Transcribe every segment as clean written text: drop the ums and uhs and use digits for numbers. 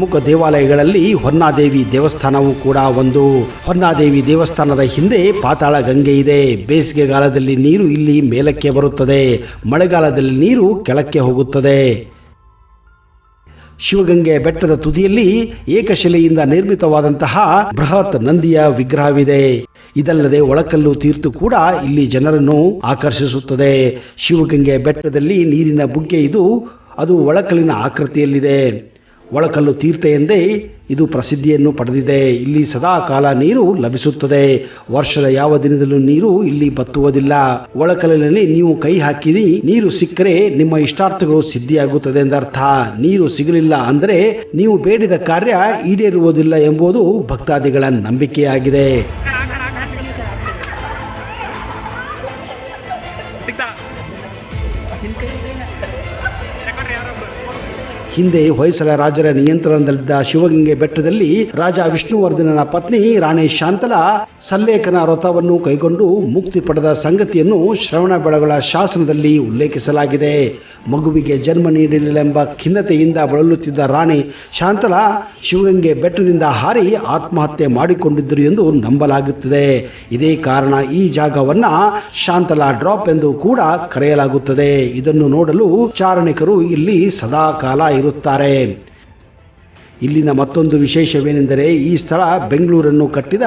ಪ್ರಮುಖ ದೇವಾಲಯಗಳಲ್ಲಿ ಹೊನ್ನಾದೇವಿ ದೇವಸ್ಥಾನವೂ ಕೂಡ ಒಂದು. ಹೊನ್ನಾದೇವಿ ದೇವಸ್ಥಾನದ ಹಿಂದೆ ಪಾತಾಳ ಗಂಗೆ ಇದೆ. ಬೇಸಿಗೆಗಾಲದಲ್ಲಿ ನೀರು ಇಲ್ಲಿ ಮೇಲಕ್ಕೆ ಬರುತ್ತದೆ, ಮಳೆಗಾಲದಲ್ಲಿ ನೀರು ಕೆಳಕ್ಕೆ ಹೋಗುತ್ತದೆ. ಶಿವಗಂಗೆ ಬೆಟ್ಟದ ತುದಿಯಲ್ಲಿ ಏಕಶಿಲೆಯಿಂದ ನಿರ್ಮಿತವಾದಂತಹ ಬೃಹತ್ ನಂದಿಯ ವಿಗ್ರಹವಿದೆ. ಇದಲ್ಲದೆ ಒಳಕಲ್ಲು ತೀರ್ಥ ಕೂಡ ಇಲ್ಲಿ ಜನರನ್ನು ಆಕರ್ಷಿಸುತ್ತದೆ. ಶಿವಗಂಗೆ ಬೆಟ್ಟದಲ್ಲಿ ನೀರಿನ ಬುಗ್ಗೆ ಇದು, ಅದು ಒಳಕಲ್ಲಿನ ಆಕೃತಿಯಲ್ಲಿದೆ. ಒಳಕಲ್ಲು ತೀರ್ಥ ಎಂದೇ ಇದು ಪ್ರಸಿದ್ಧಿಯನ್ನು ಪಡೆದಿದೆ. ಇಲ್ಲಿ ಸದಾ ಕಾಲ ನೀರು ಲಭಿಸುತ್ತದೆ. ವರ್ಷದ ಯಾವ ದಿನದಲ್ಲೂ ನೀರು ಇಲ್ಲಿ ಬತ್ತುವುದಿಲ್ಲ. ಒಳಕಲ್ಲಿನಲ್ಲಿ ನೀವು ಕೈ ಹಾಕಿದಿ ನೀರು ಸಿಕ್ಕರೆ ನಿಮ್ಮ ಇಷ್ಟಾರ್ಥಗಳು ಸಿದ್ಧಿಯಾಗುತ್ತದೆ ಎಂದರ್ಥ. ನೀರು ಸಿಗಲಿಲ್ಲ ಅಂದರೆ ನೀವು ಬೇಡಿದ ಕಾರ್ಯ ಈಡೇರುವುದಿಲ್ಲ ಎಂಬುದು ಭಕ್ತಾದಿಗಳ ನಂಬಿಕೆಯಾಗಿದೆ. ಹಿಂದೆ ಹೊಯ್ಸಳ ರಾಜರ ನಿಯಂತ್ರಣದಲ್ಲಿದ್ದ ಶಿವಗಂಗೆ ಬೆಟ್ಟದಲ್ಲಿ ರಾಜ ವಿಷ್ಣುವರ್ಧನನ ಪತ್ನಿ ರಾಣಿ ಶಾಂತಲ ಸಲ್ಲೇಖನ ವ್ರತವನ್ನು ಕೈಗೊಂಡು ಮುಕ್ತಿ ಪಡೆದ ಸಂಗತಿಯನ್ನು ಶ್ರವಣಬೆಳಗೊಳ ಶಾಸನದಲ್ಲಿ ಉಲ್ಲೇಖಿಸಲಾಗಿದೆ. ಮಗುವಿಗೆ ಜನ್ಮ ನೀಡಲಿಲ್ಲವೆಂಬ ಖಿನ್ನತೆಯಿಂದ ಬಳಲುತ್ತಿದ್ದ ರಾಣಿ ಶಾಂತಲ ಶಿವಗಂಗೆ ಬೆಟ್ಟದಿಂದ ಹಾರಿ ಆತ್ಮಹತ್ಯೆ ಮಾಡಿಕೊಂಡಿದ್ದರು ಎಂದು ನಂಬಲಾಗುತ್ತದೆ. ಇದೇ ಕಾರಣ ಈ ಜಾಗವನ್ನ ಶಾಂತಲಾ ಡ್ರಾಪ್ ಎಂದು ಕೂಡ ಕರೆಯಲಾಗುತ್ತದೆ. ಇದನ್ನು ನೋಡಲು ಚಾರಣಿಕರು ಇಲ್ಲಿ ಸದಾ ಕಾಲ ಇರುತ್ತಾರೆ. ಇಲ್ಲಿನ ಮತ್ತೊಂದು ವಿಶೇಷವೇನೆಂದರೆ ಈ ಸ್ಥಳ ಬೆಂಗಳೂರನ್ನು ಕಟ್ಟಿದ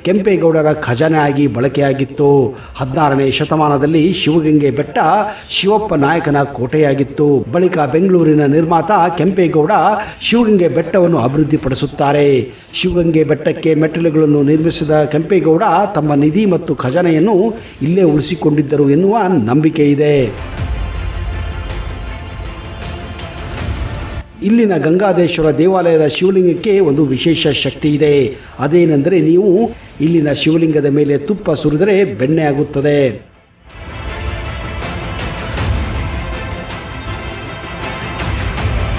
ಕೆಂಪೇಗೌಡರ ಖಜಾನೆ ಆಗಿ ಬಳಕೆಯಾಗಿತ್ತು. 16ನೇ ಶತಮಾನದಲ್ಲಿ ಶಿವಗಂಗೆ ಬೆಟ್ಟ ಶಿವಪ್ಪ ನಾಯಕನ ಕೋಟೆಯಾಗಿತ್ತು. ಬಳಿಕ ಬೆಂಗಳೂರಿನ ನಿರ್ಮಾತ ಕೆಂಪೇಗೌಡ ಶಿವಗಂಗೆ ಬೆಟ್ಟವನ್ನು ಅಭಿವೃದ್ಧಿಪಡಿಸುತ್ತಾರೆ. ಶಿವಗಂಗೆ ಬೆಟ್ಟಕ್ಕೆ ಮೆಟ್ಟಿಲುಗಳನ್ನು ನಿರ್ಮಿಸಿದ ಕೆಂಪೇಗೌಡ ತಮ್ಮ ನಿಧಿ ಮತ್ತು ಖಜಾನೆಯನ್ನು ಇಲ್ಲೇ ಉಳಿಸಿಕೊಂಡಿದ್ದರು ಎನ್ನುವ ನಂಬಿಕೆ ಇದೆ. ಇಲ್ಲಿನ ಗಂಗಾದೇಶ್ವರ ದೇವಾಲಯದ ಶಿವಲಿಂಗಕ್ಕೆ ಒಂದು ವಿಶೇಷ ಶಕ್ತಿ ಇದೆ. ಅದೇನೆಂದರೆ ನೀವು ಇಲ್ಲಿನ ಶಿವಲಿಂಗದ ಮೇಲೆ ತುಪ್ಪ ಸುರಿದರೆ ಬೆಣ್ಣೆ ಆಗುತ್ತದೆ.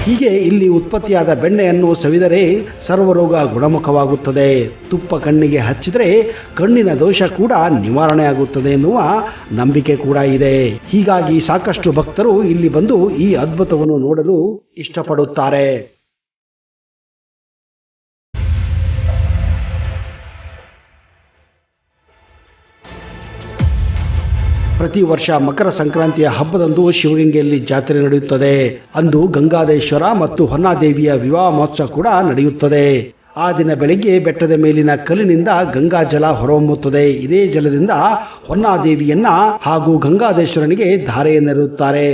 ಹೀಗೆ ಇಲ್ಲಿ ಉತ್ಪತ್ತಿಯಾದ ಬೆಣ್ಣೆಯನ್ನು ಸವಿದರೆ ಸರ್ವರೋಗ ಗುಣಮುಖವಾಗುತ್ತದೆ. ತುಪ್ಪ ಕಣ್ಣಿಗೆ ಹಚ್ಚಿದರೆ ಕಣ್ಣಿನ ದೋಷ ಕೂಡ ನಿವಾರಣೆ ಆಗುತ್ತದೆ ಎನ್ನುವ ನಂಬಿಕೆ ಕೂಡ ಇದೆ. ಹೀಗಾಗಿ ಸಾಕಷ್ಟು ಭಕ್ತರು ಇಲ್ಲಿ ಬಂದು ಈ ಅದ್ಭುತವನ್ನು ನೋಡಲು ಇಷ್ಟಪಡುತ್ತಾರೆ. ಪ್ರತಿ ವರ್ಷ ಮಕರ ಸಂಕ್ರಾಂತಿಯ ಹಬ್ಬದಂದು ಶಿವಗಂಗೆಯಲ್ಲಿ ಜಾತ್ರೆ ನಡೆಯುತ್ತದೆ. ಅಂದು ಗಂಗಾದೇಶ್ವರ ಮತ್ತು ಹೊನ್ನಾದೇವಿಯ ವಿವಾಹ ಮಹೋತ್ಸವ ಕೂಡ ನಡೆಯುತ್ತದೆ. ಆ ದಿನ ಬೆಳಗ್ಗೆ ಬೆಟ್ಟದ ಮೇಲಿನ ಕಲ್ಲಿನಿಂದ ಗಂಗಾ ಜಲ ಹೊರಹೊಮ್ಮುತ್ತದೆ. ಇದೇ ಜಲದಿಂದ ಹೊನ್ನಾದೇವಿಯನ್ನ ಹಾಗೂ ಗಂಗಾದೇಶ್ವರನಿಗೆ ಧಾರೆಯನ್ನೆರೆಯುತ್ತಾರೆ.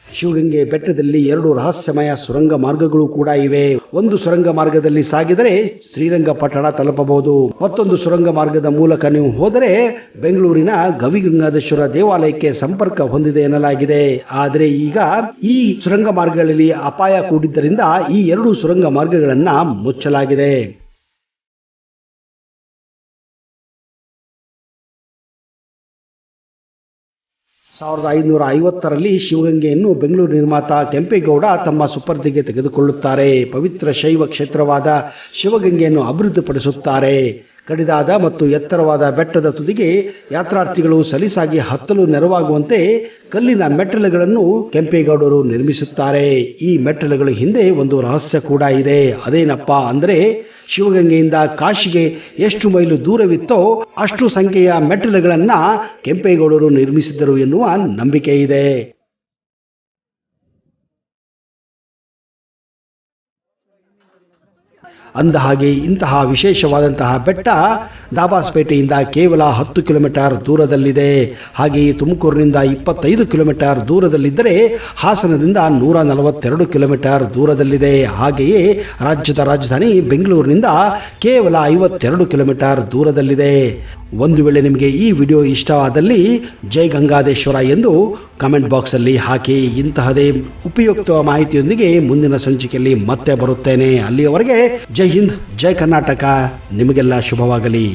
ಶಿವಗಂಗೆ ಬೆಟ್ಟದಲ್ಲಿ 2 ರಹಸ್ಯಮಯ ಸುರಂಗ ಮಾರ್ಗಗಳು ಕೂಡ ಇವೆ. ಒಂದು ಸುರಂಗ ಮಾರ್ಗದಲ್ಲಿ ಸಾಗಿದರೆ ಶ್ರೀರಂಗಪಟ್ಟಣ ತಲುಪಬಹುದು. ಮತ್ತೊಂದು ಸುರಂಗ ಮಾರ್ಗದ ಮೂಲಕ ನೀವು ಹೋದರೆ ಬೆಂಗಳೂರಿನ ಗವಿಗಂಗಾಧೇಶ್ವರ ದೇವಾಲಯಕ್ಕೆ ಸಂಪರ್ಕ ಹೊಂದಿದೆ ಎನ್ನಲಾಗಿದೆ. ಆದರೆ ಈಗ ಈ ಸುರಂಗ ಮಾರ್ಗಗಳಲ್ಲಿ ಅಪಾಯ ಕೂಡಿದ್ದರಿಂದ ಈ 2 ಸುರಂಗ ಮಾರ್ಗಗಳನ್ನ ಮುಚ್ಚಲಾಗಿದೆ. 1550ರಲ್ಲಿ ಶಿವಗಂಗೆಯನ್ನು ಬೆಂಗಳೂರು ನಿರ್ಮಾತ ಕೆಂಪೇಗೌಡ ತಮ್ಮ ಸುಪರ್ದಿಗೆ ತೆಗೆದುಕೊಳ್ಳುತ್ತಾರೆ. ಪವಿತ್ರ ಶೈವ ಕ್ಷೇತ್ರವಾದ ಶಿವಗಂಗೆಯನ್ನು ಅಭಿವೃದ್ಧಿಪಡಿಸುತ್ತಾರೆ. ಕಡಿದಾದ ಮತ್ತು ಎತ್ತರವಾದ ಬೆಟ್ಟದ ತುದಿಗೆ ಯಾತ್ರಾರ್ಥಿಗಳು ಸಲೀಸಾಗಿ ಹತ್ತಲು ನೆರವಾಗುವಂತೆ ಕಲ್ಲಿನ ಮೆಟ್ಟಿಲುಗಳನ್ನು ಕೆಂಪೇಗೌಡರು ನಿರ್ಮಿಸುತ್ತಾರೆ. ಈ ಮೆಟ್ಟಿಲುಗಳ ಹಿಂದೆ ಒಂದು ರಹಸ್ಯ ಕೂಡ ಇದೆ. ಅದೇನಪ್ಪ ಅಂದರೆ ಶಿವಗಂಗೆಯಿಂದ ಕಾಶಿಗೆ ಎಷ್ಟು ಮೈಲು ದೂರವಿತ್ತೋ ಅಷ್ಟು ಸಂಖ್ಯೆಯ ಮೆಟ್ಟಿಲುಗಳನ್ನು ಕೆಂಪೇಗೌಡರು ನಿರ್ಮಿಸಿದರು ಎನ್ನುವ ನಂಬಿಕೆ ಇದೆ. ಅಂದಹಾಗೆ ಇಂತಹ ವಿಶೇಷವಾದಂತಹ ಬೆಟ್ಟ ದಾಬಾಸ್ಪೇಟೆಯಿಂದ ಕೇವಲ 10 ಕಿಲೋಮೀಟರ್ ದೂರದಲ್ಲಿದೆ. ಹಾಗೆಯೇ ತುಮಕೂರಿನಿಂದ 25 ಕಿಲೋಮೀಟರ್ ದೂರದಲ್ಲಿದ್ದರೆ ಹಾಸನದಿಂದ 142 ಕಿಲೋಮೀಟರ್ ದೂರದಲ್ಲಿದೆ. ಹಾಗೆಯೇ ರಾಜ್ಯದ ರಾಜಧಾನಿ ಬೆಂಗಳೂರಿನಿಂದ ಕೇವಲ 52 ಕಿಲೋಮೀಟರ್ ದೂರದಲ್ಲಿದೆ. ಒಂದು ವೇಳೆ ನಿಮಗೆ ಈ ವಿಡಿಯೋ ಇಷ್ಟವಾದಲ್ಲಿ ಜೈ ಗಂಗಾದೇಶ್ವರ ಎಂದು ಕಮೆಂಟ್ ಬಾಕ್ಸಲ್ಲಿ ಹಾಕಿ. ಇಂತಹದೇ ಉಪಯುಕ್ತ ಮಾಹಿತಿಯೊಂದಿಗೆ ಮುಂದಿನ ಸಂಚಿಕೆಯಲ್ಲಿ ಮತ್ತೆ ಬರುತ್ತೇನೆ. ಅಲ್ಲಿಯವರೆಗೆ ಜೈ ಹಿಂದ್, ಜೈ ಕರ್ನಾಟಕ. ನಿಮಗೆಲ್ಲ ಶುಭವಾಗಲಿ.